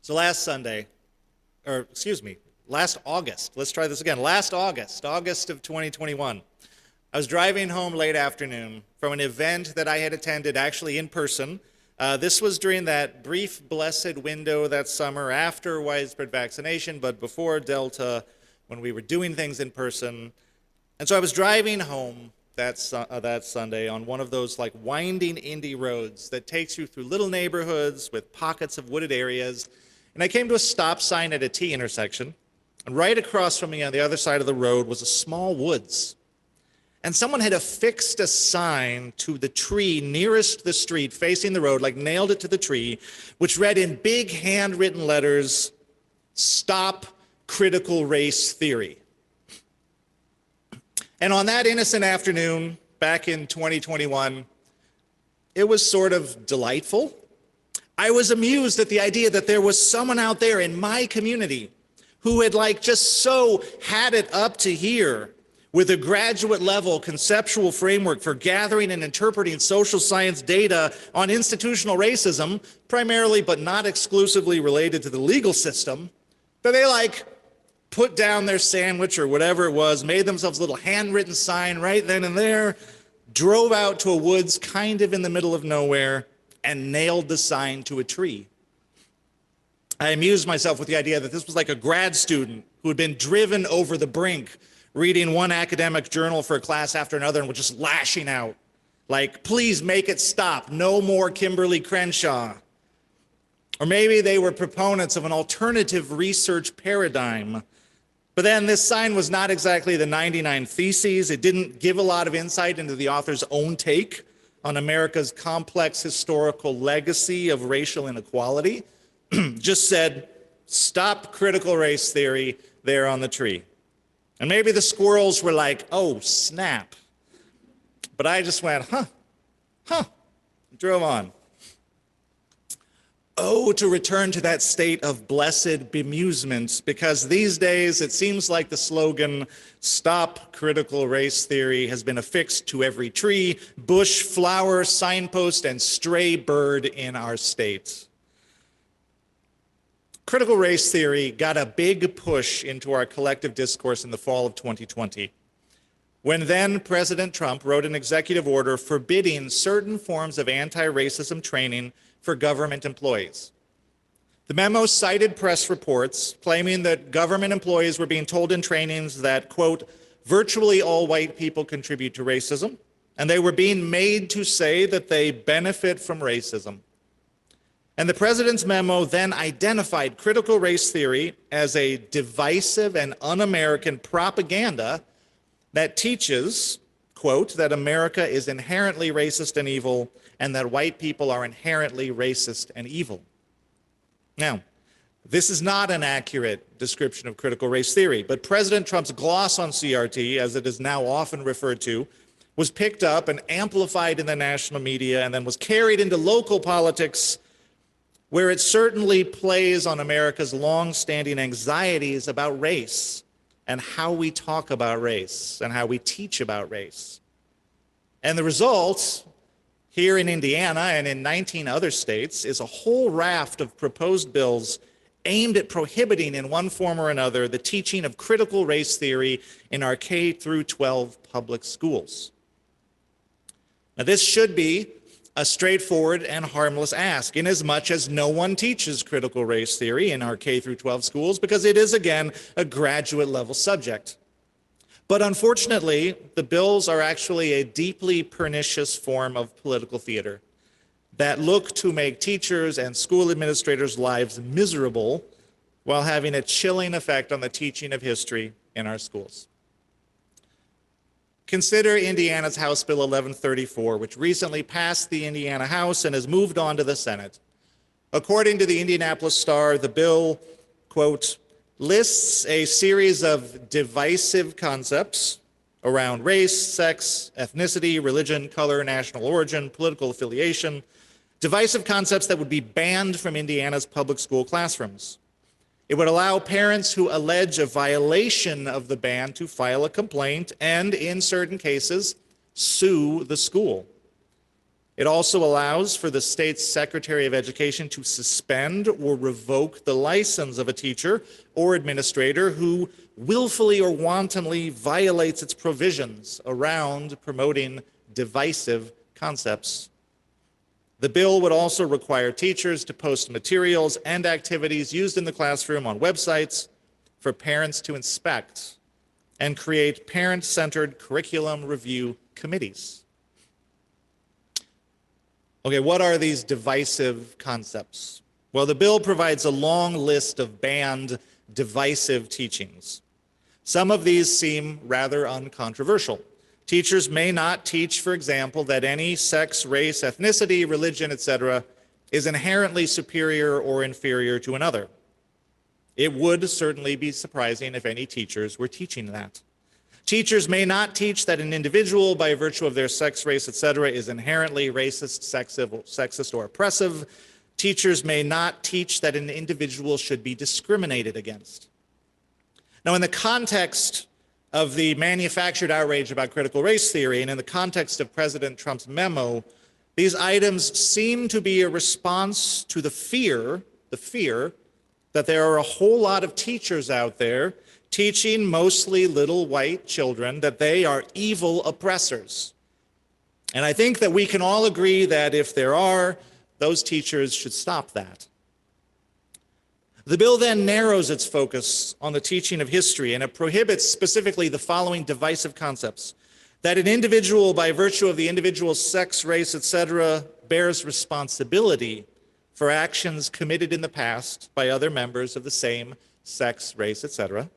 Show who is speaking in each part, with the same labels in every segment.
Speaker 1: So last August, let's try this again. Last August of 2021, I was driving home late afternoon from an event that I had attended actually in person. This was during that brief blessed window that summer after widespread vaccination, but before Delta, when we were doing things in person. And so I was driving home that Sunday on one of those like winding Indy roads that takes you through little neighborhoods with pockets of wooded areas. And I came to a stop sign at a T intersection. And right across from me on the other side of the road was a small woods. And someone had affixed a sign to the tree nearest the street facing the road, like nailed it to the tree, which read in big handwritten letters, "Stop critical race theory." And on that innocent afternoon, back in 2021, it was sort of delightful. I was amused at the idea that there was someone out there in my community who had just so had it up to here with a graduate level conceptual framework for gathering and interpreting social science data on institutional racism, primarily but not exclusively related to the legal system, that they put down their sandwich or whatever it was, made themselves a little handwritten sign right then and there, drove out to a woods kind of in the middle of nowhere, and nailed the sign to a tree. I amused myself with the idea that this was like a grad student who had been driven over the brink, reading one academic journal for a class after another and was just lashing out, please make it stop, no more Kimberly Crenshaw. Or maybe they were proponents of an alternative research paradigm. But then this sign was not exactly the 99 Theses. It didn't give a lot of insight into the author's own take on America's complex historical legacy of racial inequality. Just said, "Stop critical race theory," there on the tree. And maybe the squirrels were like, "Oh, snap." But I just went, drove on. Oh, to return to that state of blessed bemusement, because these days it seems like the slogan, "Stop critical race theory," has been affixed to every tree, bush, flower, signpost, and stray bird in our state. Critical race theory got a big push into our collective discourse in the fall of 2020, when then President Trump wrote an executive order forbidding certain forms of anti-racism training for government employees. The memo cited press reports claiming that government employees were being told in trainings that, quote, "virtually all white people contribute to racism," and they were being made to say that they benefit from racism. And the president's memo then identified critical race theory as a divisive and un-American propaganda that teaches, quote, that America is inherently racist and evil, and that white people are inherently racist and evil. Now, this is not an accurate description of critical race theory, but President Trump's gloss on CRT, as it is now often referred to, was picked up and amplified in the national media and then was carried into local politics, where it certainly plays on America's long-standing anxieties about race and how we talk about race and how we teach about race. And the result here in Indiana and in 19 other states is a whole raft of proposed bills aimed at prohibiting in one form or another the teaching of critical race theory in our K through 12 public schools. Now, this should be a straightforward and harmless ask, inasmuch as no one teaches critical race theory in our K through 12 schools because it is, again, a graduate level subject. But unfortunately, the bills are actually a deeply pernicious form of political theater that look to make teachers and school administrators' lives miserable while having a chilling effect on the teaching of history in our schools. Consider Indiana's House Bill 1134, which recently passed the Indiana House and has moved on to the Senate. According to the Indianapolis Star, the bill, quote, lists a series of divisive concepts around race, sex, ethnicity, religion, color, national origin, political affiliation, divisive concepts that would be banned from Indiana's public school classrooms. It would allow parents who allege a violation of the ban to file a complaint and, in certain cases, sue the school. It also allows for the state's Secretary of Education to suspend or revoke the license of a teacher or administrator who willfully or wantonly violates its provisions around promoting divisive concepts. The bill would also require teachers to post materials and activities used in the classroom on websites for parents to inspect and create parent-centered curriculum review committees. Okay, what are these divisive concepts? Well, the bill provides a long list of banned divisive teachings. Some of these seem rather uncontroversial. Teachers may not teach, for example, that any sex, race, ethnicity, religion, etc., is inherently superior or inferior to another. It would certainly be surprising if any teachers were teaching that. Teachers may not teach that an individual, by virtue of their sex, race, etc., is inherently racist, sexist, or oppressive. Teachers may not teach that an individual should be discriminated against. Now, in the context of the manufactured outrage about critical race theory, and in the context of President Trump's memo, these items seem to be a response to the fear that there are a whole lot of teachers out there teaching mostly little white children that they are evil oppressors. And I think that we can all agree that if there are, those teachers should stop that. The bill then narrows its focus on the teaching of history, and it prohibits specifically the following divisive concepts: that an individual, by virtue of the individual's sex, race, etc., bears responsibility for actions committed in the past by other members of the same sex, race, etc.,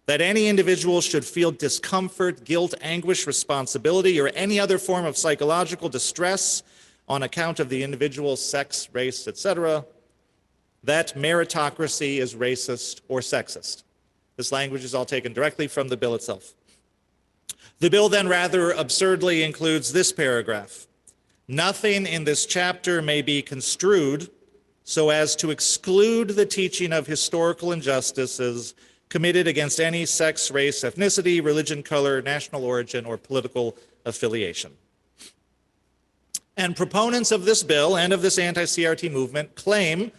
Speaker 1: that any individual should feel discomfort, guilt, anguish, responsibility, or any other form of psychological distress on account of the individual's sex, race, etc., that meritocracy is racist or sexist. This language is all taken directly from the bill itself. The bill then rather absurdly includes this paragraph: nothing in this chapter may be construed so as to exclude the teaching of historical injustices committed against any sex, race, ethnicity, religion, color, national origin, or political affiliation. And proponents of this bill and of this anti-CRT movement claim,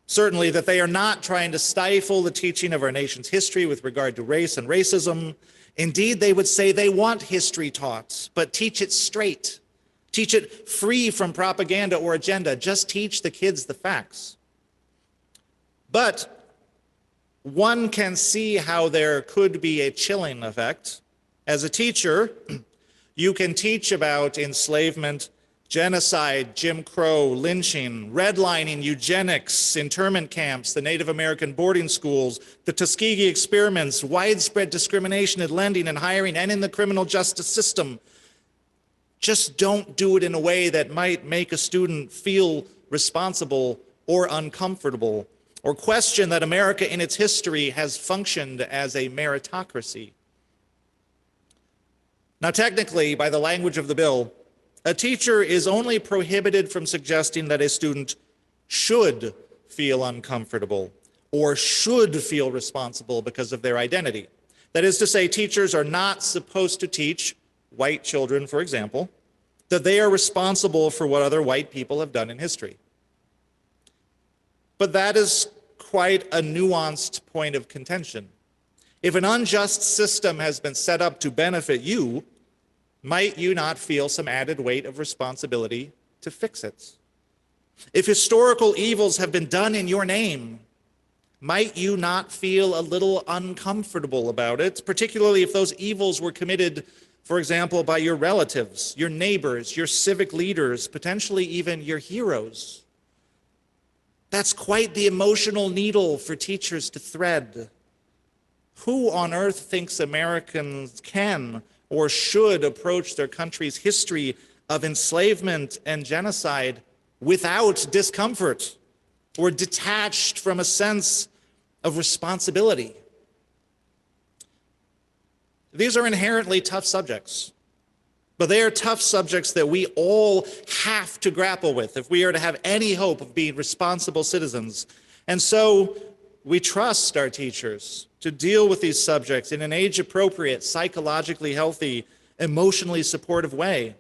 Speaker 1: certainly, that they are not trying to stifle the teaching of our nation's history with regard to race and racism. Indeed, they would say they want history taught, but teach it straight. Teach it free from propaganda or agenda. Just teach the kids the facts. But one can see how there could be a chilling effect. As a teacher, you can teach about enslavement, genocide, Jim Crow, lynching, redlining, eugenics, internment camps, the Native American boarding schools, the Tuskegee experiments, widespread discrimination in lending and hiring and in the criminal justice system. Just don't do it in a way that might make a student feel responsible or uncomfortable, or question that America in its history has functioned as a meritocracy. Now, technically, by the language of the bill, a teacher is only prohibited from suggesting that a student should feel uncomfortable or should feel responsible because of their identity. That is to say, teachers are not supposed to teach white children, for example, that they are responsible for what other white people have done in history. But that is quite a nuanced point of contention. If an unjust system has been set up to benefit you, might you not feel some added weight of responsibility to fix it? If historical evils have been done in your name, might you not feel a little uncomfortable about it, particularly if those evils were committed, for example, by your relatives, your neighbors, your civic leaders, potentially even your heroes? That's quite the emotional needle for teachers to thread. Who on earth thinks Americans can or should approach their country's history of enslavement and genocide without discomfort or detached from a sense of responsibility? These are inherently tough subjects, but they are tough subjects that we all have to grapple with if we are to have any hope of being responsible citizens. And so we trust our teachers to deal with these subjects in an age-appropriate, psychologically healthy, emotionally supportive way,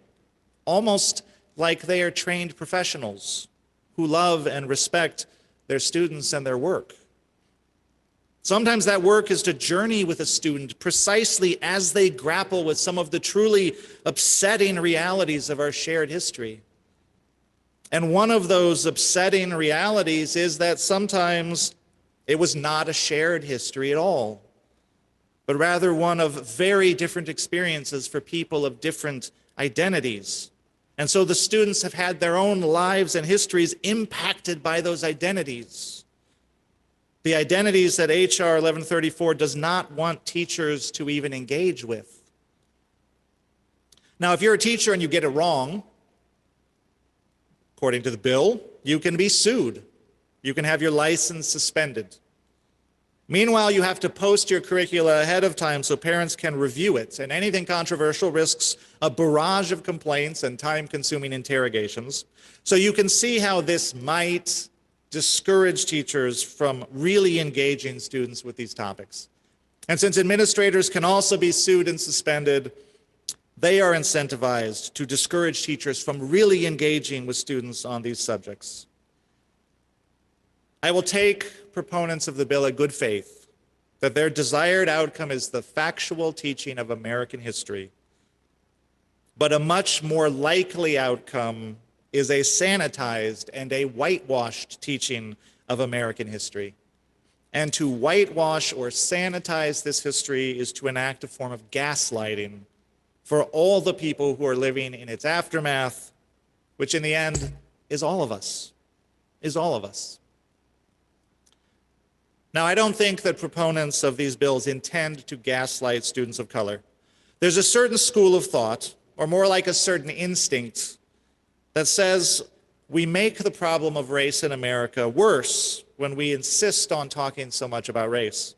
Speaker 1: almost like they are trained professionals who love and respect their students and their work. Sometimes that work is to journey with a student precisely as they grapple with some of the truly upsetting realities of our shared history. And one of those upsetting realities is that sometimes it was not a shared history at all, but rather one of very different experiences for people of different identities. And so the students have had their own lives and histories impacted by those identities. The identities that H.R. 1134 does not want teachers to even engage with. Now, if you're a teacher and you get it wrong, according to the bill, you can be sued. You can have your license suspended. Meanwhile, you have to post your curricula ahead of time so parents can review it, and anything controversial risks a barrage of complaints and time-consuming interrogations. So you can see how this might discourage teachers from really engaging students with these topics. And since administrators can also be sued and suspended, they are incentivized to discourage teachers from really engaging with students on these subjects. I will take proponents of the bill at good faith that their desired outcome is the factual teaching of American history. But a much more likely outcome is a sanitized and a whitewashed teaching of American history. And to whitewash or sanitize this history is to enact a form of gaslighting for all the people who are living in its aftermath, which in the end is all of us, Now, I don't think that proponents of these bills intend to gaslight students of color. There's a certain school of thought, or more like a certain instinct, that says we make the problem of race in America worse when we insist on talking so much about race.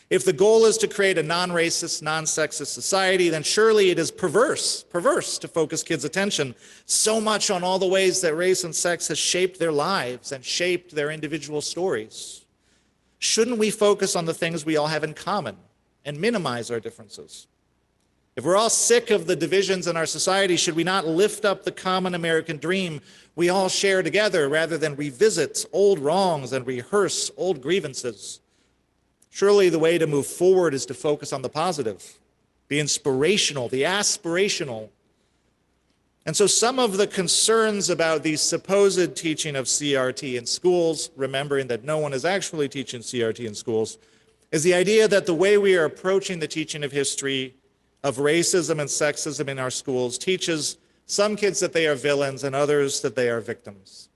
Speaker 1: If the goal is to create a non-racist, non-sexist society, then surely it is perverse to focus kids' attention so much on all the ways that race and sex has shaped their lives and shaped their individual stories. Shouldn't we focus on the things we all have in common and minimize our differences? If we're all sick of the divisions in our society, should we not lift up the common American dream we all share together rather than revisit old wrongs and rehearse old grievances? Surely the way to move forward is to focus on the positive, the inspirational, the aspirational. And so some of the concerns about the supposed teaching of CRT in schools, remembering that no one is actually teaching CRT in schools, is the idea that the way we are approaching the teaching of history of racism and sexism in our schools teaches some kids that they are villains and others that they are victims.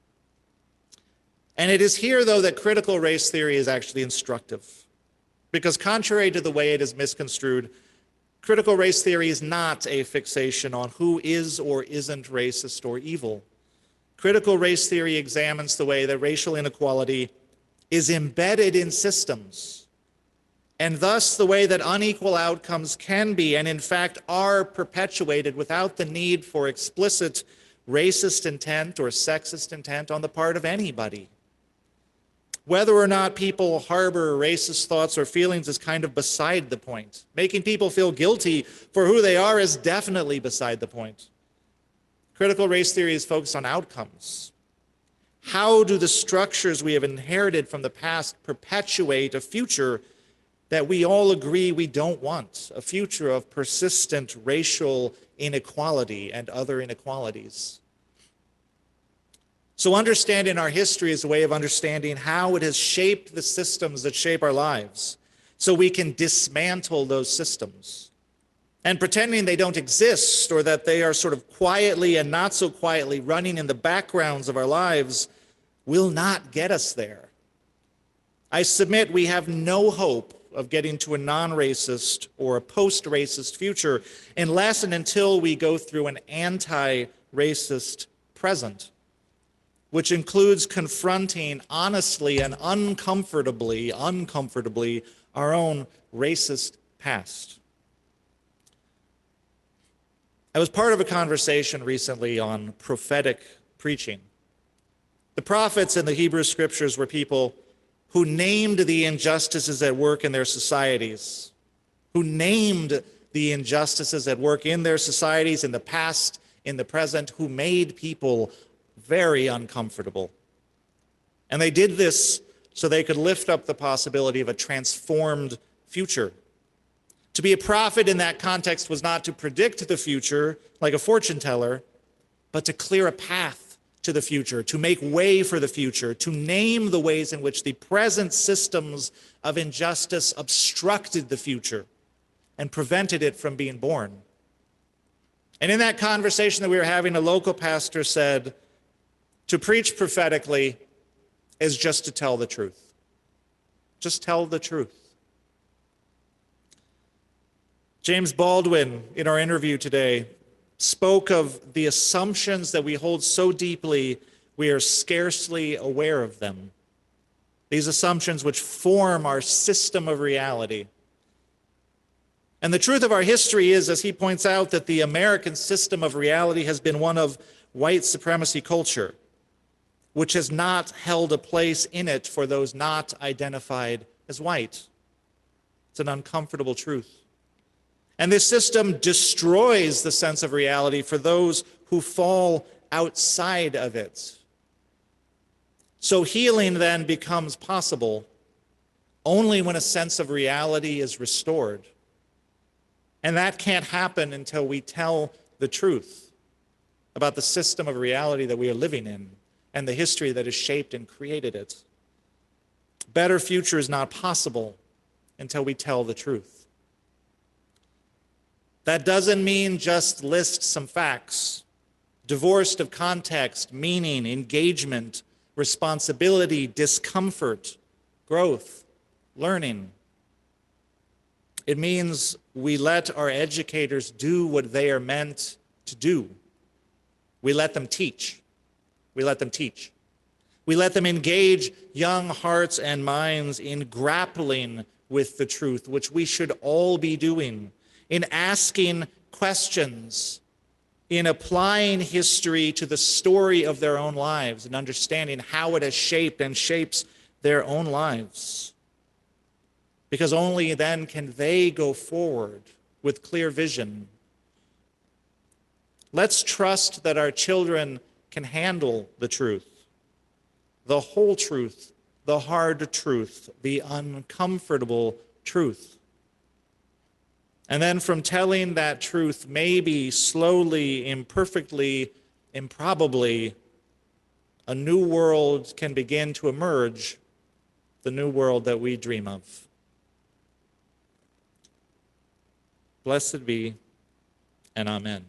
Speaker 1: And it is here, though, that critical race theory is actually instructive. Because contrary to the way it is misconstrued, critical race theory is not a fixation on who is or isn't racist or evil. Critical race theory examines the way that racial inequality is embedded in systems, and thus the way that unequal outcomes can be, and in fact are, perpetuated without the need for explicit racist intent or sexist intent on the part of anybody. Whether or not people harbor racist thoughts or feelings is kind of beside the point. Making people feel guilty for who they are is definitely beside the point. Critical race theory is focused on outcomes. How do the structures we have inherited from the past perpetuate a future that we all agree we don't want, a future of persistent racial inequality and other inequalities? So understanding our history is a way of understanding how it has shaped the systems that shape our lives, so we can dismantle those systems. And pretending they don't exist, or that they are sort of quietly and not so quietly running in the backgrounds of our lives, will not get us there. I submit we have no hope of getting to a non-racist or a post-racist future unless and until we go through an anti-racist present, which includes confronting honestly and uncomfortably our own racist past. I was part of a conversation recently on prophetic preaching. The prophets in the Hebrew scriptures were people who named the injustices at work in their societies, in the past, in the present who made people very uncomfortable. And they did this so they could lift up the possibility of a transformed future. To be a prophet in that context was not to predict the future like a fortune teller, but to clear a path to the future, to make way for the future, to name the ways in which the present systems of injustice obstructed the future and prevented it from being born. And in that conversation that we were having, a local pastor said, to preach prophetically is just to tell the truth. Just tell the truth. James Baldwin, in our interview today, spoke of the assumptions that we hold so deeply we are scarcely aware of them. These assumptions which form our system of reality. And the truth of our history is, as he points out, that the American system of reality has been one of white supremacy culture, which has not held a place in it for those not identified as white. It's an uncomfortable truth. And this system destroys the sense of reality for those who fall outside of it. So healing then becomes possible only when a sense of reality is restored. And that can't happen until we tell the truth about the system of reality that we are living in and the history that has shaped and created it. Better future is not possible until we tell the truth. That doesn't mean just list some facts, divorced of context, meaning, engagement, responsibility, discomfort, growth, learning. It means we let our educators do what they are meant to do. We let them teach. We let them teach. We let them engage young hearts and minds in grappling with the truth, which we should all be doing, in asking questions, in applying history to the story of their own lives and understanding how it has shaped and shapes their own lives. Because only then can they go forward with clear vision. Let's trust that our children can handle the truth, the whole truth, the hard truth, the uncomfortable truth. And then from telling that truth, maybe slowly, imperfectly, improbably, a new world can begin to emerge, the new world that we dream of. Blessed be, and amen.